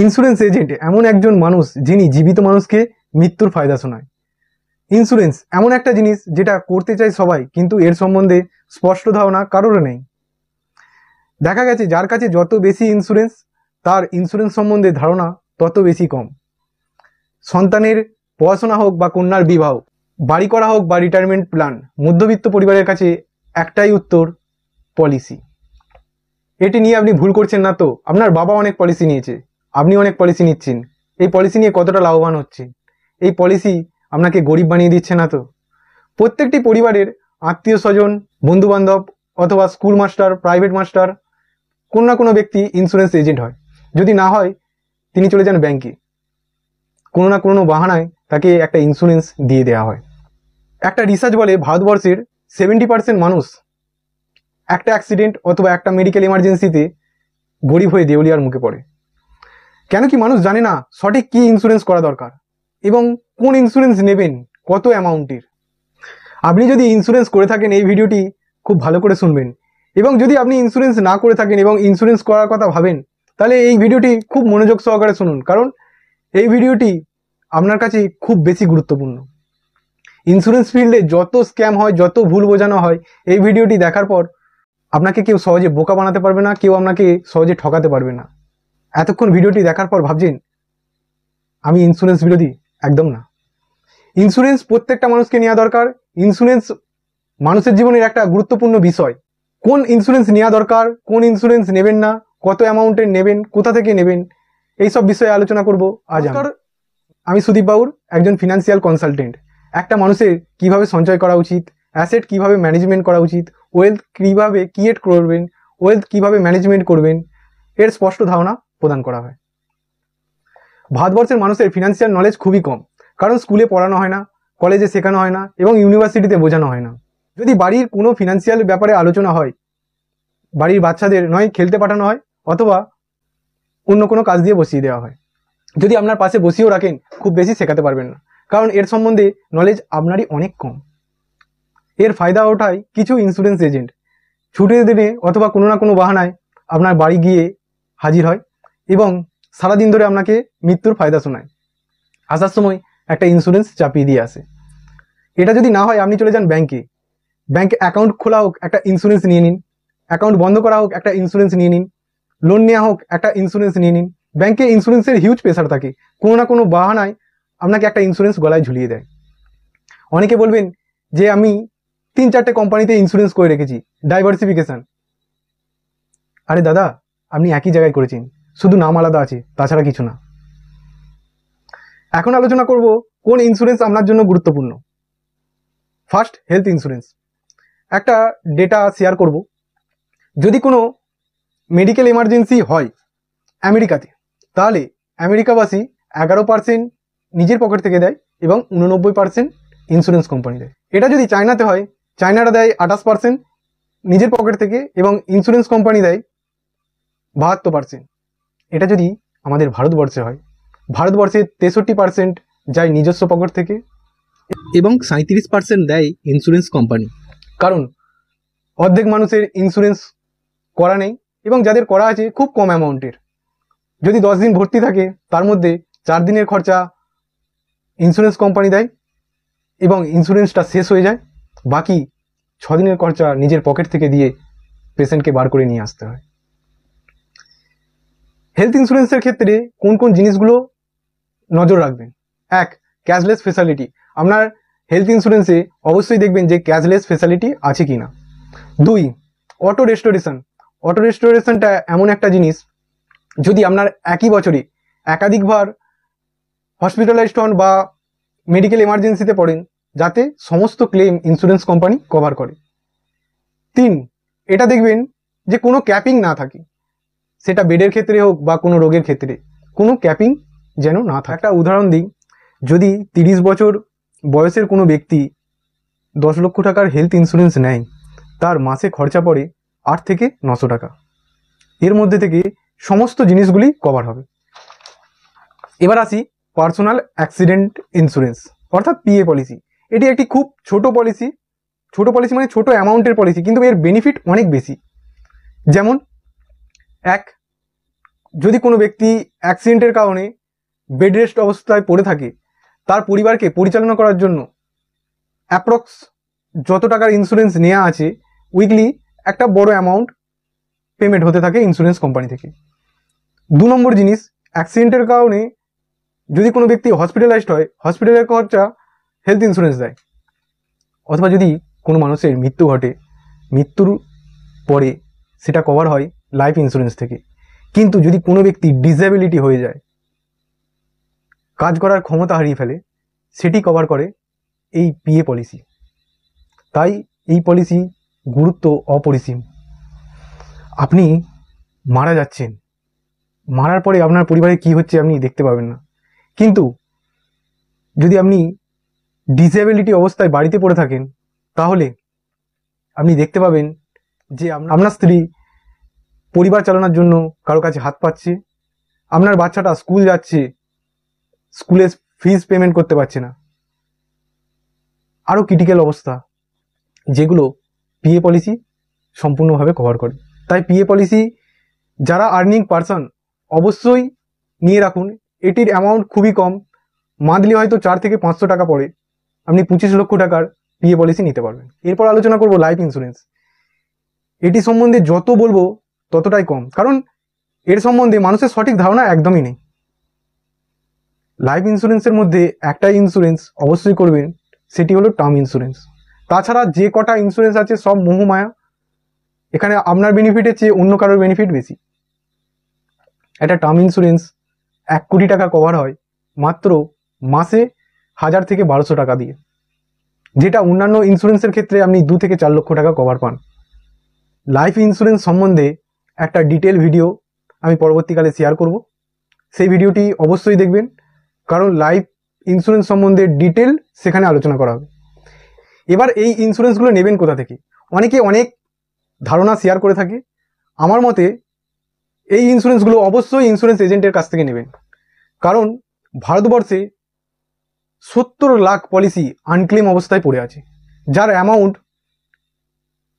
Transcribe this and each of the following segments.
Insurance agent এমন একজন মানুষ যিনি জীবিত মানুষকে মৃত্যুর ফায়দা শোনায়। ইন্স্যুরেন্স এমন একটা জিনিস যেটা করতে চায় সবাই, কিন্তু এর সম্বন্ধে স্পষ্ট ধারণা কারোর নেই। দেখা গেছে যার কাছে যত বেশি ইন্স্যুরেন্স, তার ইন্স্যুরেন্স সম্বন্ধে ধারণা তত বেশি কম। সন্তানের পড়াশোনা হোক বা কন্যার বিবাহ, বাড়ি করা হোক বা রিটায়ারমেন্ট প্ল্যান, মধ্যবিত্ত পরিবারের কাছে একটাই উত্তর, পলিসি। এটি নিয়ে আপনি ভুল করছেন না তো? আপনার বাবা অনেক পলিসি নিয়েছে, আপনি অনেক পলিসি নিচ্ছেন। এই পলিসি নিয়ে কতটা লাভবান হচ্ছেন? এই পলিসি আপনাকে গরিব বানিয়ে দিচ্ছে না তো? প্রত্যেকটি পরিবারের আত্মীয় স্বজন, বন্ধুবান্ধব অথবা স্কুল মাস্টার, প্রাইভেট মাস্টার, কোনো না কোনো ব্যক্তি ইন্স্যুরেন্স এজেন্ট হয়। যদি না হয়, তিনি চলে যান ব্যাংকে, কোনো না কোনো বাহানায় তাকে একটা ইন্স্যুরেন্স দিয়ে দেওয়া হয়। একটা রিসার্চ বলে ভারতবর্ষের 70% মানুষ একটা অ্যাক্সিডেন্ট অথবা একটা মেডিকেল এমার্জেন্সিতে গরিব হয়ে দেউলিয়ার মুখে পড়ে। কেন কি? মানুষ জানে না সঠিক কি ইন্স্যুরেন্স করা দরকার এবং কোন ইন্স্যুরেন্স নেবেন, কত অ্যামাউন্টের। আপনি যদি ইন্স্যুরেন্স করে থাকেন, এই ভিডিওটি খুব ভালো করে শুনবেন, এবং যদি আপনি ইন্স্যুরেন্স না করে থাকেন এবং ইন্স্যুরেন্স করার কথা ভাবেন, তাহলে এই ভিডিওটি খুব মনোযোগ সহকারে শুনুন, কারণ এই ভিডিওটি আপনার কাছে খুব বেশি গুরুত্বপূর্ণ। ইন্স্যুরেন্স ফিল্ডে যত স্ক্যাম হয়, যত ভুল বোঝানো হয়, এই ভিডিওটি দেখার পর আপনাকে কেউ সহজে বোকা বানাতে পারবে না, কেউ আপনাকে সহজে ঠকাতে পারবে না। এতক্ষণ ভিডিওটি দেখার পর ভাবছেন আমি ইন্স্যুরেন্স বিরোধী, একদম না। ইন্স্যুরেন্স প্রত্যেকটা মানুষকে নেওয়া দরকার। ইন্স্যুরেন্স মানুষের জীবনের একটা গুরুত্বপূর্ণ বিষয়। কোন ইন্স্যুরেন্স নেওয়া দরকার, কোন ইন্স্যুরেন্স নেবেন না, কত অ্যামাউন্টের নেবেন, কোথা থেকে নেবেন, এই সব বিষয়ে আলোচনা করব আজ। আমি সুদীপ বাবুর একজন ফিনান্সিয়াল কনসালটেন্ট। একটা মানুষের কিভাবে সঞ্চয় করা উচিত, অ্যাসেট কিভাবে ম্যানেজমেন্ট করা উচিত, ওয়েলথ কিভাবে ক্রিয়েট করবেন, ওয়েলথ কিভাবে ম্যানেজমেন্ট করবেন, এর স্পষ্ট ধারণা প্রদান করা হয়। ভারতবর্ষের মানুষের ফিনান্সিয়াল নলেজ খুবই কম, কারণ স্কুলে পড়ানো হয় না, কলেজে শেখানো হয় না এবং ইউনিভার্সিটিতে বোঝানো হয় না। যদি বাড়ির কোনো ফিনান্সিয়াল ব্যাপারে আলোচনা হয়, বাড়ির বাচ্চাদের নয় খেলতে পাঠানো হয় অথবা অন্য কোনো কাজ দিয়ে বসিয়ে দেওয়া হয়। যদি আপনার পাশে বসিয়েও রাখেন, খুব বেশি শেখাতে পারবেন না, কারণ এর সম্বন্ধে নলেজ আপনারই অনেক কম। এর ফায়দা ওঠায় কিছু ইন্স্যুরেন্স এজেন্ট ছুটির দিনে অথবা কোনো না কোনো বাহানায় আপনার বাড়ি গিয়ে হাজির হয় এবং সারাদিন ধরে আপনাকে মৃত্যুর ফায়দা শোনায়। আসার সময় একটা ইন্স্যুরেন্স চাপিয়ে দিয়ে আসে। এটা যদি না হয়, আপনি চলে যান ব্যাংকে। ব্যাংকে অ্যাকাউন্ট খোলা হোক, একটা ইন্স্যুরেন্স নিয়ে নিন। অ্যাকাউন্ট বন্ধ করা হোক, একটা ইন্স্যুরেন্স নিয়ে নিন। লোন নেওয়া হোক, একটা ইন্স্যুরেন্স নিয়ে নিন। ব্যাংকে ইন্স্যুরেন্সের হিউজ প্রেসার থাকে, কোনো না কোনো বাহানায় আপনাকে একটা ইন্স্যুরেন্স গলায় ঝুলিয়ে দেয়। অনেকে বলবেন যে আমি 3-4টে কোম্পানিতে ইন্স্যুরেন্স করে রেখেছি, ডাইভার্সিফিকেশন। আরে দাদা, আপনি একই জায়গায় করেছেন, শুধু নাম আলাদা আছে, তাছাড়া কিছু না। এখন আলোচনা করব কোন ইন্স্যুরেন্স আপনার জন্য গুরুত্বপূর্ণ। First, health insurance. একটা ডেটা শেয়ার করব। যদি কোনো মেডিকেল এমার্জেন্সি হয় আমেরিকাতে, তাহলে আমেরিকাবাসী 11% নিজের পকেট থেকে দেয় এবং 89% ইন্স্যুরেন্স কোম্পানি দেয়। এটা যদি চায়নাতে হয়, চায়নারা দেয় 28% নিজের পকেট থেকে এবং ইন্স্যুরেন্স কোম্পানি দেয় 72%। এটা যদি আমাদের ভারতবর্ষে হয়, ভারতবর্ষে 63% যায় নিজস্ব পকেট থেকে এবং 37% দেয় ইন্স্যুরেন্স কোম্পানি। কারণ অর্ধেক মানুষের ইন্স্যুরেন্স করা নেই এবং যাদের করা আছে খুব কম অ্যামাউন্টের। যদি 10 দিন ভর্তি থাকে, তার মধ্যে 4 দিনের খরচা ইন্স্যুরেন্স কোম্পানি দেয় এবং ইন্স্যুরেন্সটা শেষ হয়ে যায়। বাকি 6 দিনের খরচা নিজের পকেট থেকে দিয়ে পেশেন্টকে বার করে নিয়ে আসতে হয়। হেলথ ইন্স্যুরেন্সের ক্ষেত্রে কোন কোন জিনিসগুলো নজর রাখবেন? 1, ক্যাশলেস ফেসিলিটি। আপনার হেলথ ইন্স্যুরেন্সে অবশ্যই দেখবেন যে ক্যাশলেস ফেসিলিটি আছে কিনা। 2, অটো রেস্টোরেশন। অটো রেস্টোরেশনটা এমন একটা জিনিস, যদি আপনার একই বছরে একাধিকবার হসপিটালাইজড হন বা মেডিকেল এমার্জেন্সিতে পড়েন, যাতে সমস্ত ক্লেম ইন্স্যুরেন্স কোম্পানি কভার করে। 3, এটা দেখবেন যে কোনো ক্যাপিং না থাকে, সেটা বেডের ক্ষেত্রে হোক বা কোনো রোগের ক্ষেত্রে কোনো ক্যাপিং যেন না থাকে। একটা উদাহরণ দিই, যদি 30 বছর বয়সের কোনো ব্যক্তি 10 লক্ষ টাকার হেলথ ইন্স্যুরেন্স নেয়, তার মাসে খরচা পড়ে 8 থেকে 900 টাকা। এর মধ্যে থেকে সমস্ত জিনিসগুলি কভার হবে। এবার আসি পার্সোনাল অ্যাক্সিডেন্ট ইন্স্যুরেন্স অর্থাৎ পিএ পলিসি। এটি একটি খুব ছোট পলিসি। ছোট পলিসি মানে ছোট অ্যামাউন্টের পলিসি, কিন্তু এর বেনিফিট অনেক বেশি। যেমন 1, যদি কোনো ব্যক্তি অ্যাক্সিডেন্টের কারণে বেড রেস্ট অবস্থায় পড়ে থাকে, তার পরিবারকে পরিচালনা করার জন্য অ্যাপ্রক্স যত টাকার ইন্স্যুরেন্স নেওয়া আছে উইকলি একটা বড় অ্যামাউন্ট পেমেন্ট হতে থাকে ইন্স্যুরেন্স কোম্পানি থেকে। 2 নম্বর জিনিস, অ্যাক্সিডেন্টের কারণে যদি কোনো ব্যক্তি হসপিটালাইজড হয়, হসপিটালের খরচা হেলথ ইন্স্যুরেন্স দেয়। অথবা যদি কোনো মানুষের মৃত্যু ঘটে, মৃত্যুর পরে সেটা কভার হয় লাইফ ইন্স্যুরেন্স থেকে। কিন্তু যদি কোনো ব্যক্তি ডিসএবিলিটি হয়ে যায়, কাজ করার ক্ষমতা হারিয়ে ফেলে, সেটি কভার করে এই পিএ পলিসি। তাই এই পলিসি গুরুত্ব অপরিসীম। আপনি মারা যাচ্ছেন, মারার পরে আপনার পরিবারে কি হচ্ছে আপনি দেখতে পাবেন না, কিন্তু যদি আপনি ডিসএবিলিটি অবস্থায় বাড়িতে পড়ে থাকেন, তাহলে আপনি দেখতে পাবেন যে আপনার স্ত্রী পরিবার চালানোর জন্য কারো কাছে হাত পাচ্ছে, আপনার বাচ্চাটা স্কুল যাচ্ছে, স্কুলে ফিস পেমেন্ট করতে পারছে না, আরও ক্রিটিক্যাল অবস্থা, যেগুলো পিএ পলিসি সম্পূর্ণভাবে কভার করে। তাই পিএ পলিসি যারা আর্নিং পারসন অবশ্যই নিয়ে রাখুন। এটির অ্যামাউন্ট খুবই কম, মান্থলি হয়তো 4 থেকে 500 টাকা পড়ে, আপনি 25 লক্ষ টাকার পিএ পলিসি নিতে পারবেন। এরপর আলোচনা করব লাইফ ইন্স্যুরেন্স। এটি সম্বন্ধে যত বলবো ততটাই কম, কারণ এর সম্বন্ধে মানুষের সঠিক ধারণা একদমই নেই। লাইফ ইন্স্যুরেন্সের মধ্যে একটা ইন্স্যুরেন্স অবশ্যই করবেন, সেটি হলো টার্ম ইন্স্যুরেন্স। তাছাড়া যে কটা ইন্স্যুরেন্স আছে সব মোহমায়া, এখানে আপনার বেনিফিটের চেয়ে অন্য কারোর বেনিফিট বেশি। একটা টার্ম ইন্স্যুরেন্স 1 কোটি টাকা কভার হয় মাত্র মাসে 1000 থেকে 1200 টাকা দিয়ে, যেটা অন্যান্য ইন্স্যুরেন্সের ক্ষেত্রে আপনি 2 থেকে 4 লক্ষ টাকা কভার পান। লাইফ ইন্স্যুরেন্স সম্বন্ধে একটা ডিটেল ভিডিও আমি পরবর্তীকালে শেয়ার করব, সেই ভিডিওটি অবশ্যই দেখবেন, কারণ লাইফ ইন্স্যুরেন্স সম্বন্ধে ডিটেল সেখানে আলোচনা করা হবে। এবার এই ইন্স্যুরেন্সগুলো নেবেন কোথা থেকে? অনেকে অনেক ধারণা শেয়ার করে থাকে। আমার মতে এই ইন্স্যুরেন্সগুলো অবশ্যই ইন্স্যুরেন্স এজেন্টের কাছ থেকে নেবেন, কারণ ভারতবর্ষে 70 লাখ পলিসি আনক্লেম অবস্থায় পড়ে আছে, যার অ্যামাউন্ট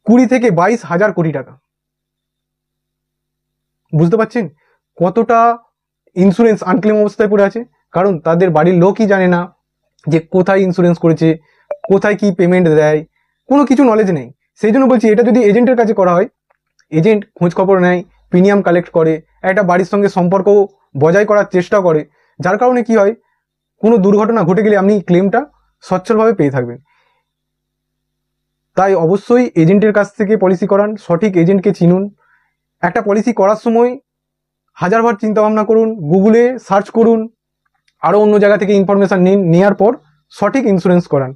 20 থেকে 22 হাজার কোটি টাকা। বুঝতে পারছেন কতটা ইন্স্যুরেন্স আনক্লেম অবস্থায় পড়ে আছে? কারণ তাদের বাড়ির লোকই জানে না যে কোথায় ইন্স্যুরেন্স করেছে, কোথায় কি পেমেন্ট দেয়, কোনো কিছু নলেজ নেই। সেই জন্য বলছি, এটা যদি এজেন্টের কাছে করা হয়, এজেন্ট খোঁজ খবর নেয়, প্রিমিয়াম কালেক্ট করে, একটা বাড়ির সঙ্গে সম্পর্ক বজায় করার চেষ্টা করে, যার কারণে কি হয়, কোনো দুর্ঘটনা ঘটে গেলে আপনি ক্লেমটা সচ্ছলভাবে পেয়ে থাকবেন। তাই অবশ্যই এজেন্টের কাছ থেকে পলিসি করান, সঠিক এজেন্টকে চিনুন। একটা পলিসি করার সময় হাজারবার চিন্তা ভাবনা করুন, গুগলে সার্চ করুন, আরও অন্য জায়গা থেকে ইনফরমেশান নিন, নেওয়ার পর সঠিক ইন্স্যুরেন্স করান।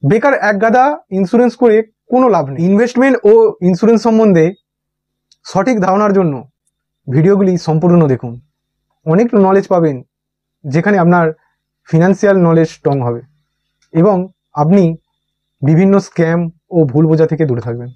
বেকার এক গাদা ইন্স্যুরেন্স করে কোনো লাভ নেই। ইনভেস্টমেন্ট ও ইন্স্যুরেন্স সম্বন্ধে সঠিক ধারণার জন্য ভিডিওগুলি সম্পূর্ণ দেখুন, অনেক নলেজ পাবেন, যেখানে আপনার ফিনান্সিয়াল নলেজ স্ট্রং হবে এবং আপনি বিভিন্ন স্ক্যাম ও ভুল বোঝা থেকে দূরে থাকবেন।